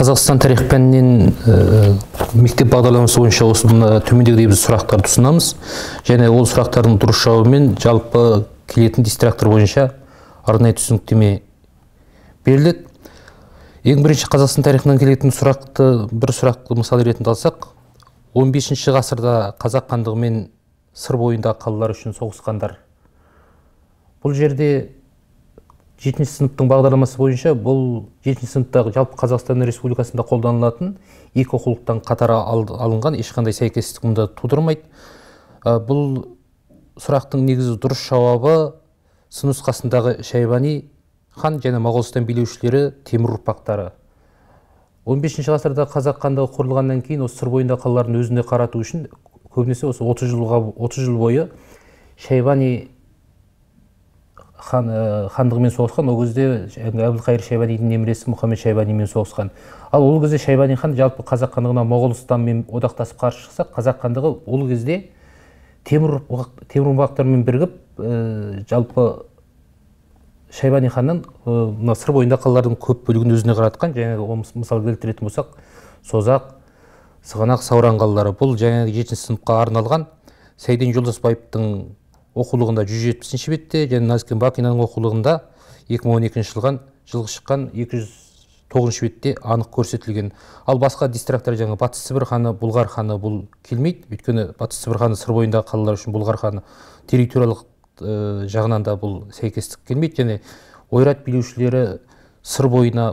Қазақстан тарих пәнінен мектеп бағдарламасы бойынша осында төмендегідей біз сұрақтарды ұсынамыз. Және ол сұрақтардың дұрыс жауабымен жалпы келетін дистрактор бойынша арнайы түсініктеме беріледі. Ең бірінші Қазақстан тарихынан келетін бір сұрақты мысал ретінде алсақ, 15 ғасырда қазақ хандығы мен сыр бойындағы қалалар үшін соғысқандар. Бұл жерде 7 сыныптың бағдарламасы бойынша бұл 7 сыныптағы жалпы Қазақстан Республикасында қолданылатын екі оқулықтан қатар алынған, ешқандай сәйкестік мұнда тудырмайды. Бұл сұрақтың негізі дұрыс жауабы сын нұсқасындағы Шайбани хан және Моғолстан билеушілері Темір ұрпақтары. 15 ғасырда қазақ хандығы құрылғаннан кейін осы сыр бойында қалалардың өзіне қарату үшін көбінесе осы 30 жыл бойы Шайбани хандығымен соғысқан. Ол кезде Әбілқайыр Шайбанидің немересі Мұхаммед Шайбанимен соғысқан. Ал ол кезде Шайбани хан жалпы қазақ хандығына Моғолстанмен одақтасып қарсы шықса, қазақ хандығы ол кезде Темір ұрпақтарымен бірігіп, жалпы Шайбани ханнан сыр бойында қалалардың көп бөлігін өзіне қаратқан. Жаңағы мысал келтіретін болсақ, Созақ, Сығанақ, Сауран қалалары. Бұл жаңағы 7 сыныпқа арналған. Сейден Жолдасбаевтың оқулығында 170 бетте, және Назкен Бакинаның оқулығында 2012 жылғы шыққан 209 бетте анық көрсетілген. Ал басқа дистракттар жаңа Батыс Сібір ханы, Бұлғар ханы бұл келмейді. Өйткені Батыс Сібір ханы сыр бойындағы қалалар үшін, Бұлғар ханы территориялық жағынан да бұл сәйкестік келмейді. Және ойрат билеушілері сыр бойына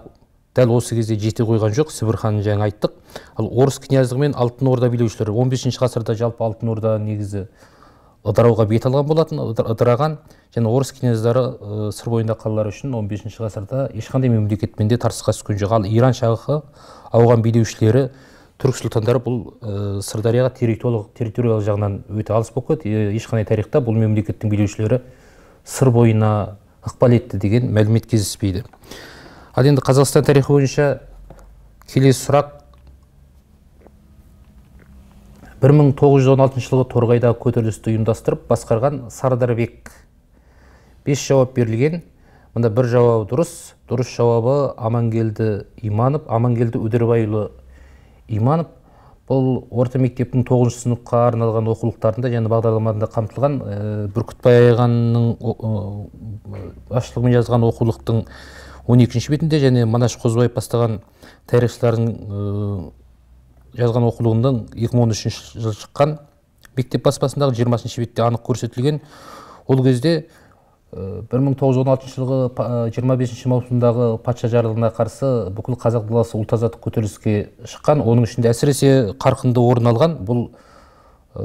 дәл осы кезде жете қойған жоқ. Сібір ханын жаңа айттық. Ал орыс князьдігі мен Алтын Орда билеушілері 15 ғасырда жалпы Алтын Орда негізі ыдырауға бет алған болатын, ыдыраған. Және орыс князьдары сыр бойында қалалар үшін 15 ғасырда ешқандай мемлекетпен де тартысқа түскен жоқ. Ал Иран шахы, ауған билеушілері, түрік сұлтандары бұл Сырдарияға территориялық жағынан өте алыс болып кетті. Ешқандай тарихта бұл мемлекеттің билеушілері сыр бойына ықпал етті деген мәлімет кездеспейді. Ал енді Қазақстан тарихы бойынша келесі сұрақ: 1916 жылғы Торғайдағы көтерілісті ұйымдастырып басқарған Сардарбек. 5 жауап берілген. Мұнда бір жауабы дұрыс. Дұрыс жауабы Амангелді Иманов, Амангелді Өдербайұлы Иманов. Бұл орта мектептің 9 сыныпқа арналған оқулықтарында және бағдарламасында қамтылған. Бүркітбай Ағаның басшылығымен жазған оқулықтың 12 бетінде және Манаш Қозыбаев бастаған тарихшылардың жазған оқулығының 2013 жылы шыққан мектеп баспасындағы 20 бетте анық көрсетілген. Ол кезде 1916 жылғы 25 маусымдағы патша жарлығына қарсы бүкіл қазақ даласы ұлт-азаттық көтеріліске шыққан. Оның ішінде әсіресе қарқынды орын алған бұл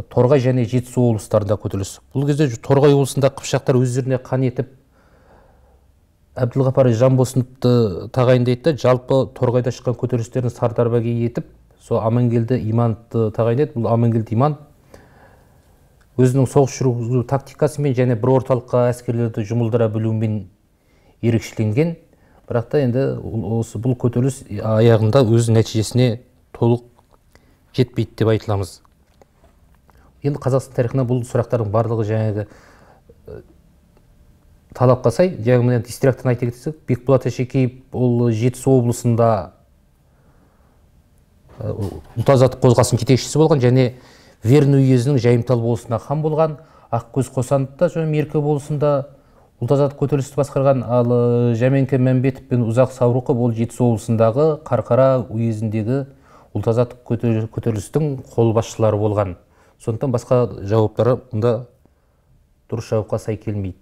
Торғай және Жетісу облыстарында көтеріліс. Бұл кезде Торғай облысында қыпшақтар өздеріне қан етіп Әбділғапар Жанбосыновты тағайындайды. Жалпы Торғайда шыққан көтерілістерін Сардарбеге етіп, сол Амангелді Имановты тағайындайды. Бұл Амангелді Иманов өзінің соғыс жүргізу тактикасымен және бір орталыққа әскерлерді жұмылдыра білуімен ерекшеленген. Бірақ та енді бұл көтеріліс аяғында өз нәтижесіне толық жетпейді деп айтыламыз. Енді Қазақстан тарихына бұл сұрақтардың барлығы жаңағы талапқа сай. Жаңағы дистракттан айта кетсек, Бекболат Әшекеев ол Жетісу облысында ұлт-азаттық қозғалыстың жетекшісі болған және Верный уезінің Жайымтал болысында хан болған. Ақкөз Қосановта және Меркі болысында ұлт-азаттық көтерілісті басқарған. Ал Жәменке Мәмбетов пен Ұзақ Саурықов ол Жетісу облысындағы Қарқара уезіндегі ұлт-азаттық көтерілістің қолбасшылары болған. Сондықтан басқа жауаптары мұнда дұрыс жауапқа сай келмейді.